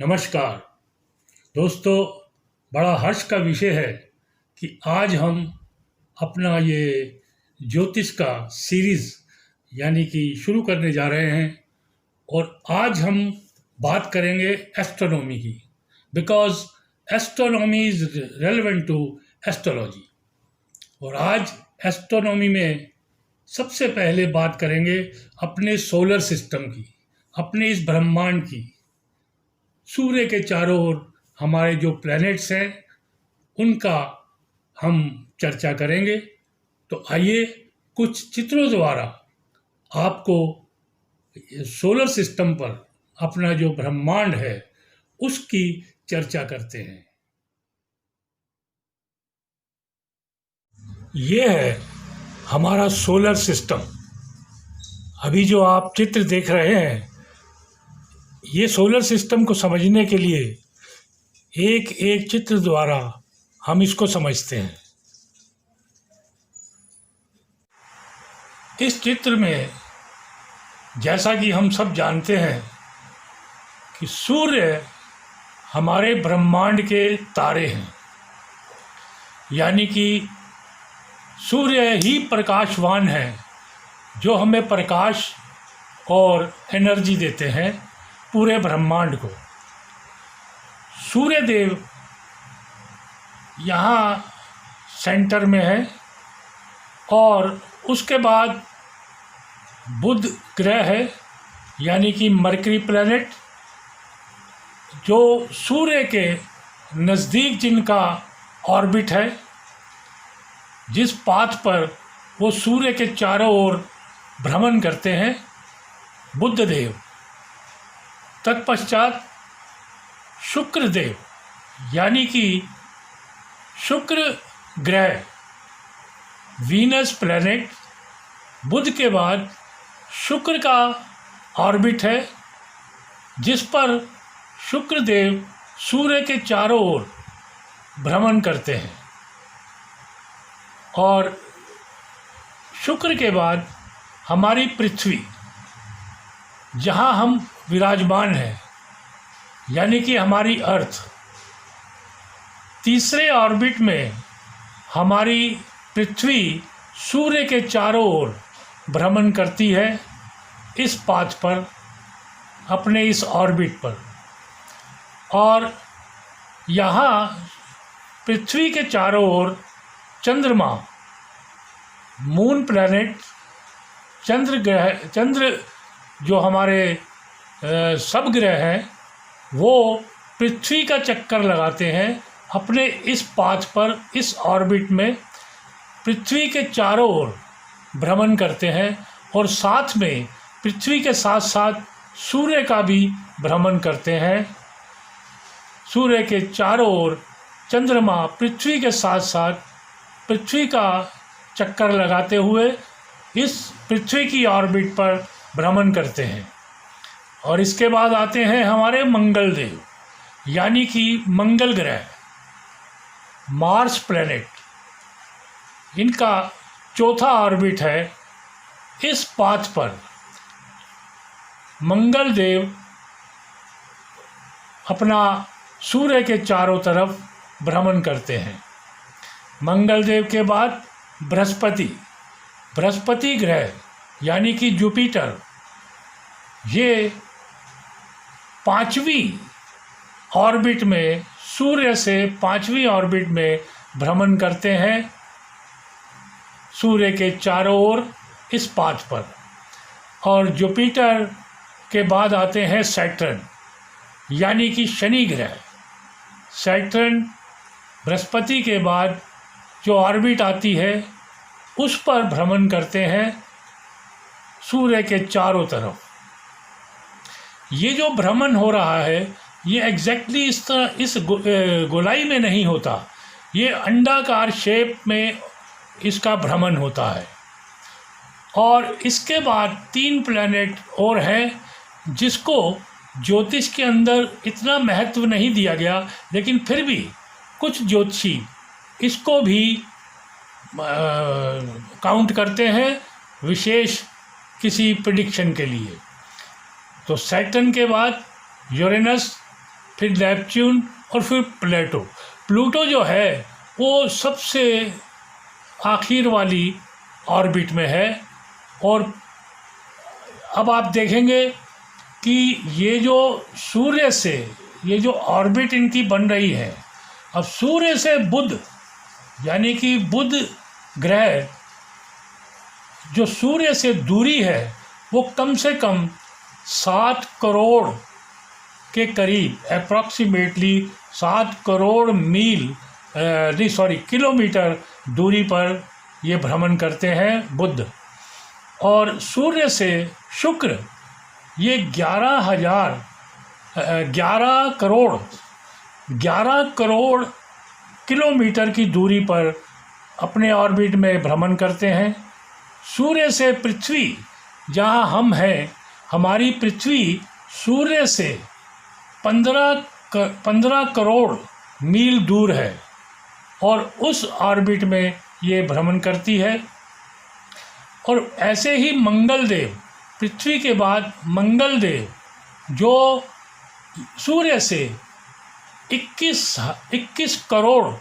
नमस्कार दोस्तों। बड़ा हर्ष का विषय है कि आज हम अपना ये ज्योतिष का सीरीज़ यानी कि शुरू करने जा रहे हैं और आज हम बात करेंगे एस्ट्रोनॉमी की, because astronomy is relevant to astrology. और आज एस्ट्रोनॉमी में सबसे पहले बात करेंगे अपने सोलर सिस्टम की, अपने इस ब्रह्मांड की। सूर्य के चारों ओर हमारे जो प्लैनेट्स हैं उनका हम चर्चा करेंगे। तो आइए कुछ चित्रों द्वारा आपको सोलर सिस्टम पर अपना जो ब्रह्मांड है उसकी चर्चा करते हैं। ये है हमारा सोलर सिस्टम। अभी जो आप चित्र देख रहे हैं, ये सोलर सिस्टम को समझने के लिए एक एक चित्र द्वारा हम इसको समझते हैं। इस चित्र में जैसा कि हम सब जानते हैं कि सूर्य हमारे ब्रह्मांड के तारे हैं, यानी कि सूर्य ही प्रकाशवान है जो हमें प्रकाश और एनर्जी देते हैं पूरे ब्रह्मांड को। सूर्य देव यहाँ सेंटर में है और उसके बाद बुध ग्रह है, यानी कि मरकरी प्लैनेट, जो सूर्य के नज़दीक जिनका ऑर्बिट है, जिस पाथ पर वो सूर्य के चारों ओर भ्रमण करते हैं, बुध देव। तत्पश्चात शुक्र देव, यानी कि शुक्र ग्रह, वीनस प्लैनेट, बुध के बाद शुक्र का ऑर्बिट है, जिस पर शुक्र देव सूर्य के चारों ओर भ्रमण करते हैं। और शुक्र के बाद हमारी पृथ्वी, जहाँ हम विराजमान हैं, यानी कि हमारी अर्थ। तीसरे ऑर्बिट में हमारी पृथ्वी सूर्य के चारों ओर भ्रमण करती है, इस पाथ पर, अपने इस ऑर्बिट पर। और यहाँ पृथ्वी के चारों ओर चंद्रमा, मून प्लैनेट, चंद्र जो हमारे सब ग्रह हैं, वो पृथ्वी का चक्कर लगाते हैं अपने इस पाथ पर, इस ऑर्बिट में पृथ्वी के चारों ओर भ्रमण करते हैं। और साथ में पृथ्वी के साथ साथ सूर्य का भी भ्रमण करते हैं। सूर्य के चारों ओर चंद्रमा पृथ्वी के साथ साथ पृथ्वी का चक्कर लगाते हुए इस पृथ्वी की ऑर्बिट पर भ्रमण करते हैं। और इसके बाद आते हैं हमारे मंगल देव, यानी कि मंगल ग्रह, मार्स प्लैनेट। इनका चौथा ऑर्बिट है। इस पाथ पर मंगल देव अपना सूर्य के चारों तरफ भ्रमण करते हैं। मंगल देव के बाद बृहस्पति ग्रह, यानी कि जुपिटर, ये पांचवी ऑर्बिट में, सूर्य से पांचवी ऑर्बिट में भ्रमण करते हैं सूर्य के चारों ओर, इस पाथ पर। और जुपिटर के बाद आते हैं सैटर्न, यानी कि शनि ग्रह। सैटर्न बृहस्पति के बाद जो ऑर्बिट आती है उस पर भ्रमण करते हैं सूर्य के चारों तरफ। ये जो भ्रमण हो रहा है, ये एग्जैक्टली इस तरह इस गोलाई में नहीं होता, ये अंडाकार शेप में इसका भ्रमण होता है। और इसके बाद 3 प्लैनेट और हैं जिसको ज्योतिष के अंदर इतना महत्व नहीं दिया गया, लेकिन फिर भी कुछ ज्योतिषी इसको भी काउंट करते हैं विशेष किसी प्रेडिक्शन के लिए। तो सैटर्न के बाद यूरेनस, फिर नेपच्यून और फिर प्लेटो। प्लूटो जो है वो सबसे आखिर वाली ऑर्बिट में है। और अब आप देखेंगे कि ये जो सूर्य से ये जो ऑर्बिट इनकी बन रही है, अब सूर्य से बुध यानी कि बुध ग्रह जो सूर्य से दूरी है वो कम से कम 7 करोड़ के करीब, अप्रॉक्सीमेटली 7 करोड़ किलोमीटर दूरी पर ये भ्रमण करते हैं बुध। और सूर्य से शुक्र ये 11 करोड़ किलोमीटर की दूरी पर अपने ऑर्बिट में भ्रमण करते हैं। सूर्य से पृथ्वी जहाँ हम हैं, हमारी पृथ्वी सूर्य से 15 करोड़ मील दूर है और उस ऑर्बिट में ये भ्रमण करती है। और ऐसे ही मंगलदेव, पृथ्वी के बाद मंगलदेव जो सूर्य से 21 करोड़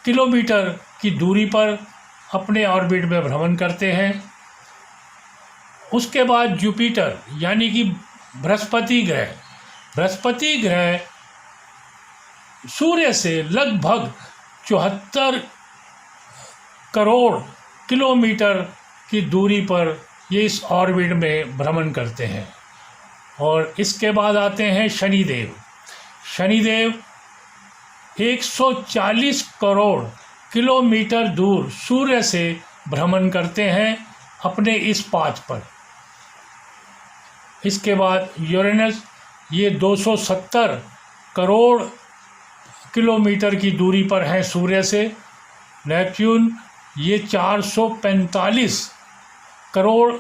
किलोमीटर की दूरी पर अपने ऑर्बिट में भ्रमण करते हैं। उसके बाद जुपिटर यानी कि बृहस्पति ग्रह सूर्य से लगभग 74 करोड़ किलोमीटर की दूरी पर ये इस ऑर्बिट में भ्रमण करते हैं। और इसके बाद आते हैं शनिदेव 140 करोड़ किलोमीटर दूर सूर्य से भ्रमण करते हैं अपने इस पाथ पर। इसके बाद यूरेनस ये 270 करोड़ किलोमीटर की दूरी पर है सूर्य से। नेपच्यून ये 445 करोड़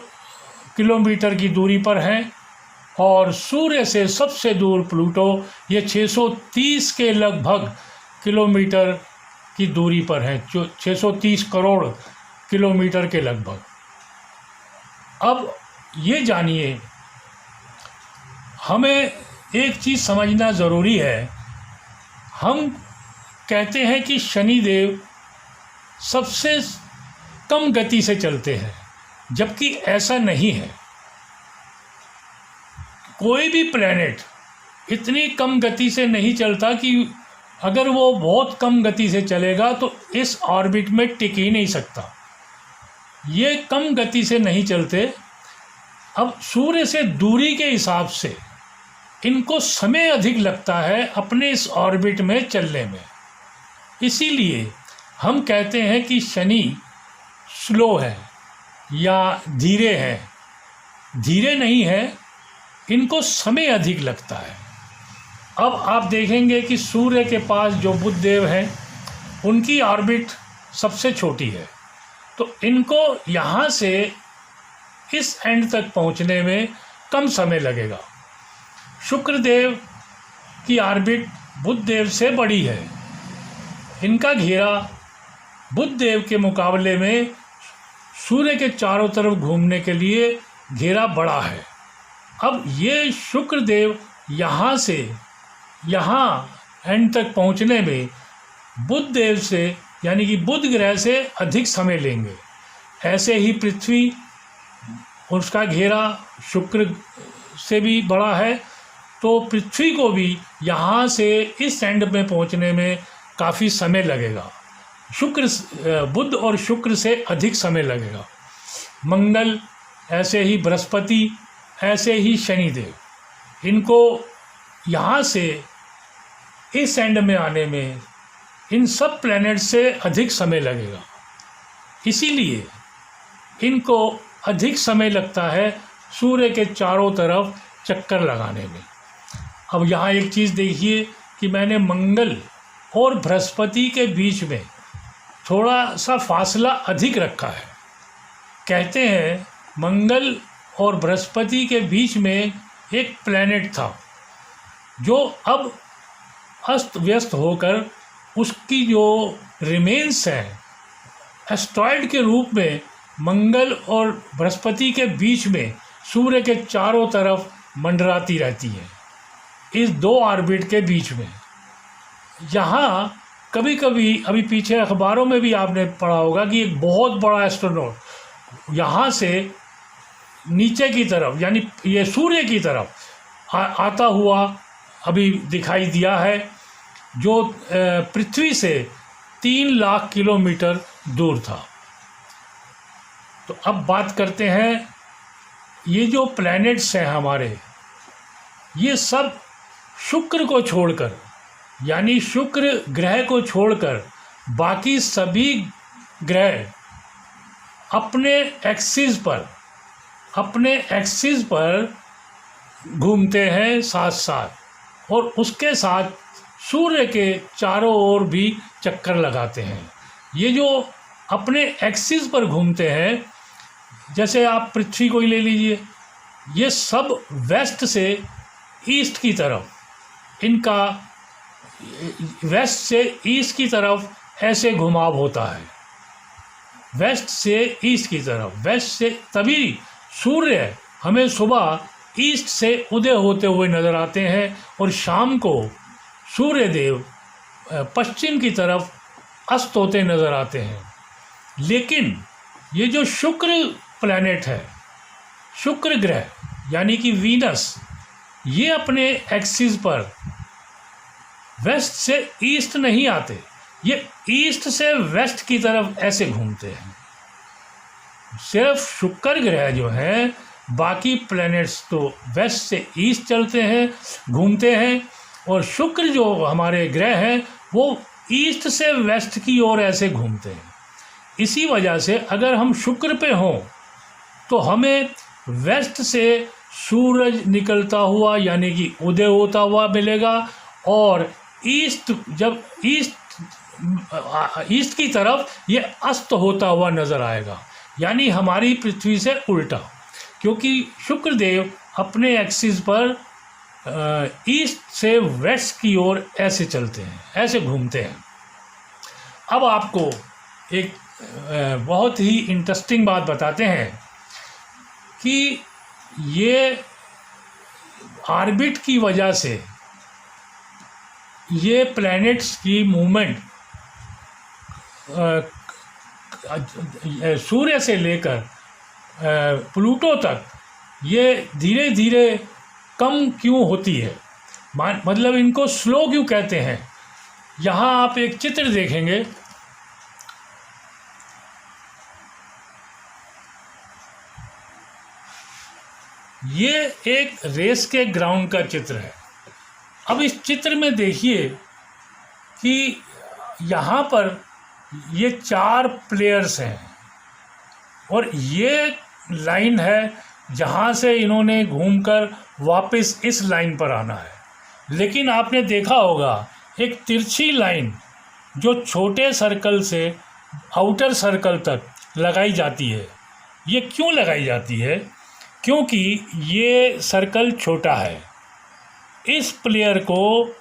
किलोमीटर की दूरी पर हैं। और सूर्य से सबसे दूर प्लूटो ये 630 के लगभग किलोमीटर की दूरी पर है, 630 करोड़ किलोमीटर के लगभग। अब ये जानिए, हमें एक चीज़ समझना ज़रूरी है। हम कहते हैं कि शनिदेव सबसे कम गति से चलते हैं, जबकि ऐसा नहीं है। कोई भी प्लैनेट इतनी कम गति से नहीं चलता कि अगर वो बहुत कम गति से चलेगा तो इस ऑर्बिट में टिक ही नहीं सकता। ये कम गति से नहीं चलते। अब सूर्य से दूरी के हिसाब से इनको समय अधिक लगता है अपने इस ऑर्बिट में चलने में। इसीलिए हम कहते हैं कि शनि स्लो है या धीरे है। धीरे नहीं है, इनको समय अधिक लगता है। अब आप देखेंगे कि सूर्य के पास जो बुध देव हैं उनकी ऑर्बिट सबसे छोटी है, तो इनको यहाँ से इस एंड तक पहुँचने में कम समय लगेगा। शुक्रदेव की ऑर्बिट बुध देव से बड़ी है। इनका घेरा बुध देव के मुकाबले में सूर्य के चारों तरफ घूमने के लिए घेरा बड़ा है। अब ये शुक्रदेव यहाँ से यहाँ एंड तक पहुँचने में बुध देव से यानी कि बुध ग्रह से अधिक समय लेंगे। ऐसे ही पृथ्वी, उसका घेरा शुक्र से भी बड़ा है, तो पृथ्वी को भी यहाँ से इस एंड में पहुँचने में काफ़ी समय लगेगा। बुध और शुक्र से अधिक समय लगेगा। मंगल, ऐसे ही बृहस्पति, ऐसे ही शनिदेव, इनको यहाँ से इस एंड में आने में इन सब प्लैनेट से अधिक समय लगेगा। इसीलिए इनको अधिक समय लगता है सूर्य के चारों तरफ चक्कर लगाने में। अब यहाँ एक चीज़ देखिए कि मैंने मंगल और बृहस्पति के बीच में थोड़ा सा फासला अधिक रखा है। कहते हैं मंगल और बृहस्पति के बीच में एक प्लैनेट था जो अब अस्त व्यस्त होकर उसकी जो रिमेन्स हैं एस्ट्रॉयड के रूप में मंगल और बृहस्पति के बीच में सूर्य के चारों तरफ मंडराती रहती है। इस दो ऑर्बिट के बीच में। यहाँ कभी कभी अभी पीछे अखबारों में भी आपने पढ़ा होगा कि एक बहुत बड़ा एस्ट्रोनॉट यहाँ से नीचे की तरफ यानी ये सूर्य की तरफ आता हुआ अभी दिखाई दिया है, जो पृथ्वी से 3 लाख किलोमीटर दूर था। तो अब बात करते हैं, ये जो प्लैनेट्स हैं हमारे, ये सब शुक्र को छोड़कर यानी शुक्र ग्रह को छोड़कर बाकी सभी ग्रह अपने एक्सिस पर घूमते हैं साथ साथ, और उसके साथ सूर्य के चारों ओर भी चक्कर लगाते हैं। ये जो अपने एक्सिस पर घूमते हैं, जैसे आप पृथ्वी को ही ले लीजिए, ये सब वेस्ट से ईस्ट की तरफ, इनका वेस्ट से ईस्ट की तरफ ऐसे घुमाव होता है, वेस्ट से ईस्ट की तरफ, वेस्ट से। तभी सूर्य हमें सुबह ईस्ट से उदय होते हुए नज़र आते हैं और शाम को सूर्य देव पश्चिम की तरफ अस्त होते नज़र आते हैं। लेकिन ये जो शुक्र प्लैनेट है, शुक्र ग्रह यानी कि वीनस, ये अपने एक्सिस पर वेस्ट से ईस्ट नहीं आते, ये ईस्ट से वेस्ट की तरफ ऐसे घूमते हैं। सिर्फ शुक्र ग्रह जो है, बाकी प्लैनेट्स तो वेस्ट से ईस्ट चलते हैं, घूमते हैं, और शुक्र जो हमारे ग्रह हैं वो ईस्ट से वेस्ट की ओर ऐसे घूमते हैं। इसी वजह से अगर हम शुक्र पे हों तो हमें वेस्ट से सूरज निकलता हुआ यानी कि उदय होता हुआ मिलेगा, और जब ईस्ट की तरफ ये अस्त होता हुआ नज़र आएगा, यानी हमारी पृथ्वी से उल्टा, क्योंकि शुक्रदेव अपने एक्सिस पर ईस्ट से वेस्ट की ओर ऐसे चलते हैं, ऐसे घूमते हैं। अब आपको एक बहुत ही इंटरेस्टिंग बात बताते हैं कि ये ऑर्बिट की वजह से ये प्लैनेट्स की मूवमेंट सूर्य से लेकर प्लूटो तक ये धीरे धीरे कम क्यों होती है, मतलब इनको स्लो क्यों कहते हैं। यहाँ आप एक चित्र देखेंगे, ये एक रेस के ग्राउंड का चित्र है। अब इस चित्र में देखिए कि यहाँ पर ये 4 प्लेयर्स हैं और ये लाइन है जहाँ से इन्होंने घूमकर वापस इस लाइन पर आना है। लेकिन आपने देखा होगा एक तिरछी लाइन जो छोटे सर्कल से आउटर सर्कल तक लगाई जाती है। ये क्यों लगाई जाती है? क्योंकि ये सर्कल छोटा है। इस प्लेयर को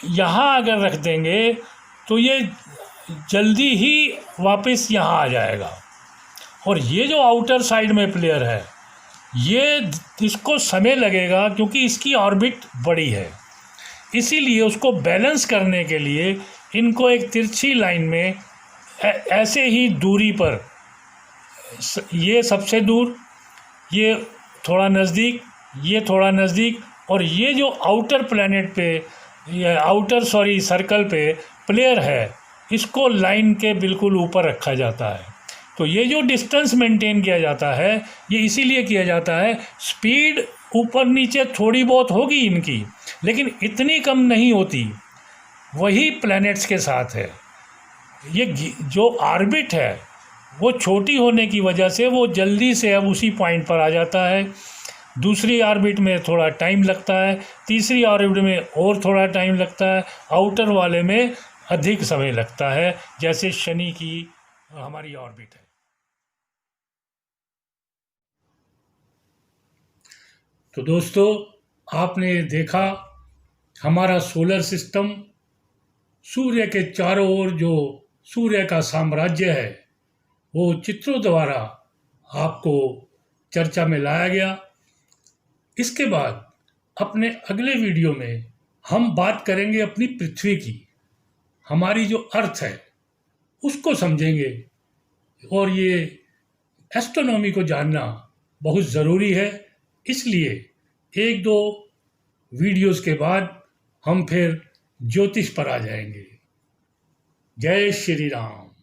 यहाँ अगर रख देंगे तो ये जल्दी ही वापस यहाँ आ जाएगा, और ये जो आउटर साइड में प्लेयर है ये इसको समय लगेगा क्योंकि इसकी ऑर्बिट बड़ी है। इसीलिए उसको बैलेंस करने के लिए इनको एक तिरछी लाइन में ऐसे ही दूरी पर, ये सबसे दूर, ये थोड़ा नज़दीक, ये थोड़ा नज़दीक, और ये जो आउटर प्लैनेट पे सर्कल पे प्लेयर है इसको लाइन के बिल्कुल ऊपर रखा जाता है। तो ये जो डिस्टेंस मेंटेन किया जाता है ये इसीलिए किया जाता है, स्पीड ऊपर नीचे थोड़ी बहुत होगी इनकी लेकिन इतनी कम नहीं होती। वही प्लैनेट्स के साथ है। ये जो ऑर्बिट है वो छोटी होने की वजह से वो जल्दी से अब उसी पॉइंट पर आ जाता है। दूसरी ऑर्बिट में थोड़ा टाइम लगता है, तीसरी ऑर्बिट में और थोड़ा टाइम लगता है, आउटर वाले में अधिक समय लगता है, जैसे शनि की हमारी ऑर्बिट है। तो दोस्तों, आपने देखा हमारा सोलर सिस्टम, सूर्य के चारों ओर जो सूर्य का साम्राज्य है वो चित्रों द्वारा आपको चर्चा में लाया गया। इसके बाद अपने अगले वीडियो में हम बात करेंगे अपनी पृथ्वी की, हमारी जो अर्थ है उसको समझेंगे। और ये एस्ट्रोनॉमी को जानना बहुत ज़रूरी है, इसलिए एक दो वीडियोस के बाद हम फिर ज्योतिष पर आ जाएंगे। जय श्री राम।